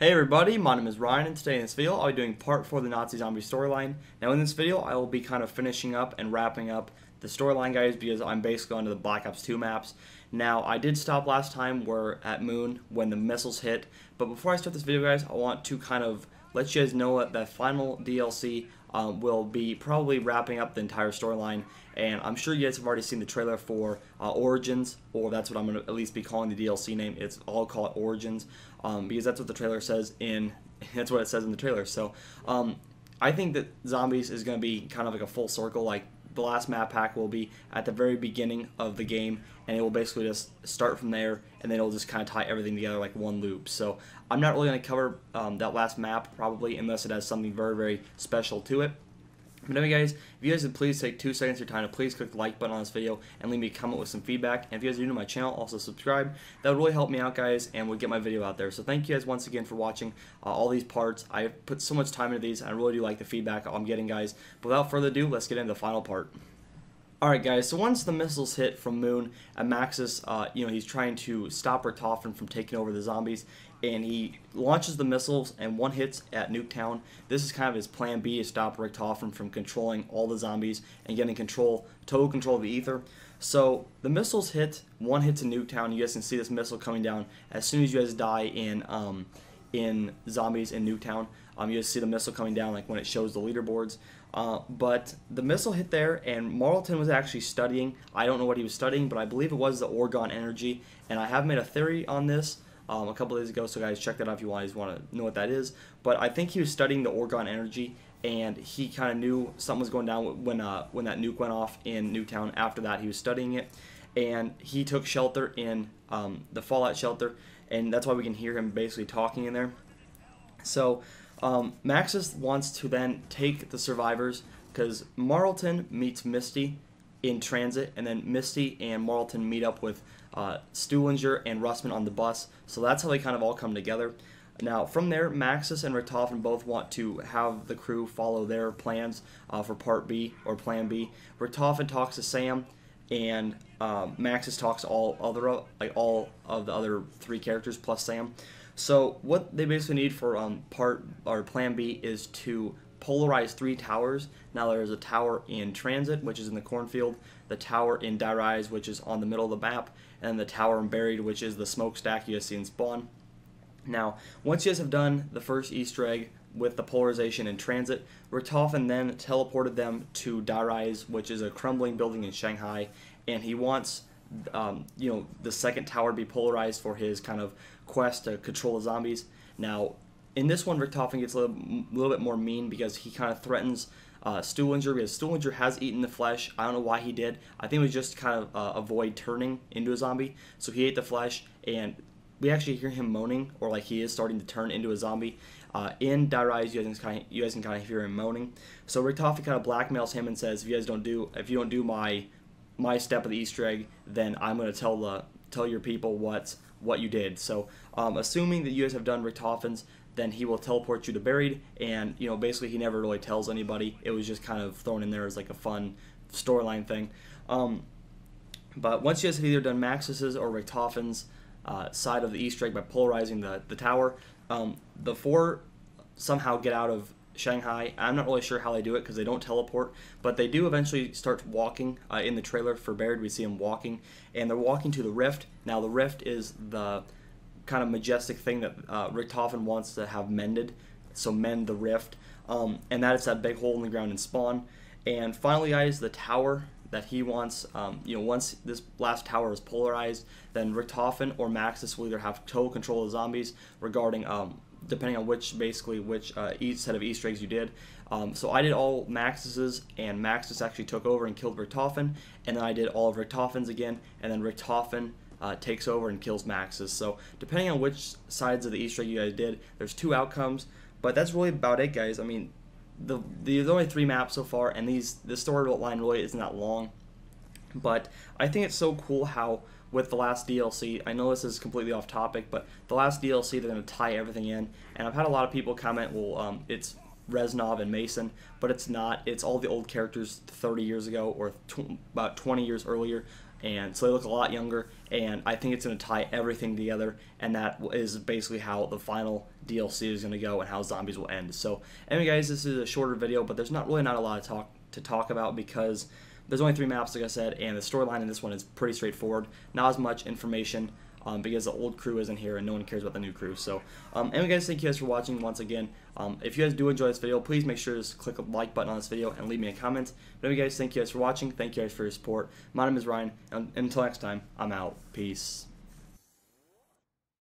Hey everybody, my name is Ryan, and today in this video I'll be doing part 4 of the Nazi Zombie storyline. Now in this video I will be kind of finishing up and wrapping up the storyline, guys, because I'm basically onto the Black Ops 2 maps. Now I did stop last time at Moon when the missiles hit, but before I start this video, guys, I want to kind of let you guys know that the final DLC will be probably wrapping up the entire storyline, and I'm sure you guys have already seen the trailer for Origins, or that's what I'm going to at least be calling the DLC name. I'll call it Origins, because that's what the trailer says that's what it says in the trailer. So I think that Zombies is going to be kind of like a full circle. Like, the last map pack will be at the very beginning of the game, and it will basically just start from there, and then it'll just kind of tie everything together like one loop. So I'm not really going to cover that last map probably, unless it has something very, very special to it. But anyway, guys, if you guys would please take 2 seconds of your time to please click the like button on this video and leave me a comment with some feedback. And if you guys are new to my channel, also subscribe. That would really help me out, guys, and would get my video out there. So thank you guys once again for watching all these parts. I put so much time into these, and I really do like the feedback I'm getting, guys. But without further ado, let's get into the final part. Alright, guys, so once the missiles hit from Moon, and Maxis, he's trying to stop Richtofen from taking over the zombies, and he launches the missiles, and one hits at Nuketown. This is kind of his plan B, to stop Richtofen from controlling all the zombies and getting total control of the ether. So the missiles hit, one hits in Nuketown. You guys can see this missile coming down as soon as you guys die in Zombies in Nuketown. You guys see the missile coming down like when it shows the leaderboards. But the missile hit there, and Marlton was actually studying. I don't know what he was studying, but I believe it was the Orgon energy, and I have made a theory on this a couple days ago, so guys, check that out if you want to know what that is. But I think he was studying the Orgon energy, and he kind of knew something was going down when that nuke went off in Nuketown. After that, he was studying it, and he took shelter in the Fallout shelter, and that's why we can hear him basically talking in there. So Maxis wants to then take the survivors, because Marlton meets Misty in transit, and then Misty and Marlton meet up with Stuhlinger and Russman on the bus. So that's how they kind of all come together. Now from there, Maxis and Richtofen both want to have the crew follow their plans for Part B, or Plan B. Richtofen talks to Sam, and Maxis talks to all of the other 3 characters plus Sam. So what they basically need for Plan B is to polarize 3 towers. Now there's a tower in Transit, which is in the cornfield, the tower in Die Rise, which is on the middle of the map, and the tower in Buried, which is the smokestack you guys see in Spawn. Now, once you guys have done the first Easter egg with the polarization in Transit, Richtofen then teleported them to Die Rise, which is a crumbling building in Shanghai, and he wants the second tower to be polarized for his kind of quest to control the zombies. Now, in this one, Richtofen gets a little bit more mean, because he kind of threatens Stuhlinger, because Stuhlinger has eaten the flesh. I don't know why he did. I think it was just to kind of avoid turning into a zombie. So he ate the flesh, and we actually hear him moaning, or like he is starting to turn into a zombie. In Die Rise, you guys can kind of hear him moaning. So Richtofen kind of blackmails him and says, if you don't do my step of the Easter egg, then I'm going to tell your people what you did. So assuming that you guys have done Richtofen's, then he will teleport you to Buried, and basically he never really tells anybody. It was just kind of thrown in there as like a fun storyline thing. But once you guys have either done Maxis's or Richtofen's side of the Easter egg by polarizing the tower, the 4 somehow get out of Shanghai. I'm not really sure how they do it, because they don't teleport, but they do eventually start walking. In the trailer for Buried, we see them walking, and they're walking to the Rift. Now the Rift is the kind of majestic thing that Richtofen wants to have mended, so mend the Rift, and that is that big hole in the ground in Spawn. And finally, guys, the tower that he wants, once this last tower is polarized, then Richtofen or Maxis will either have total control of the zombies, regarding depending on which each set of Easter eggs you did. So I did all Maxis's, and Maxis actually took over and killed Richtofen, and then I did all of Richtofen's again, and then Richtofen takes over and kills Maxis. So depending on which sides of the Easter egg you guys did, there's 2 outcomes, but that's really about it, guys. I mean, there's only 3 maps so far, and the storyline really isn't that long, but I think it's so cool how with the last DLC, I know this is completely off topic, but the last DLC, they're going to tie everything in, and I've had a lot of people comment, well, it's Reznov and Mason, but it's not. It's all the old characters 30 years ago, or about 20 years earlier, and so they look a lot younger, and I think it's going to tie everything together, and that is basically how the final DLC is going to go and how zombies will end. So anyway guys, this is a shorter video, but there's not a lot to talk about because there's only 3 maps, like I said, and the storyline in this one is pretty straightforward. Not as much information because the old crew isn't here and no one cares about the new crew. So anyway guys, thank you guys for watching once again. If you guys do enjoy this video, please make sure to click the like button on this video and leave me a comment. But anyway guys, thank you guys for watching. Thank you guys for your support. My name is Ryan, and until next time, I'm out. Peace.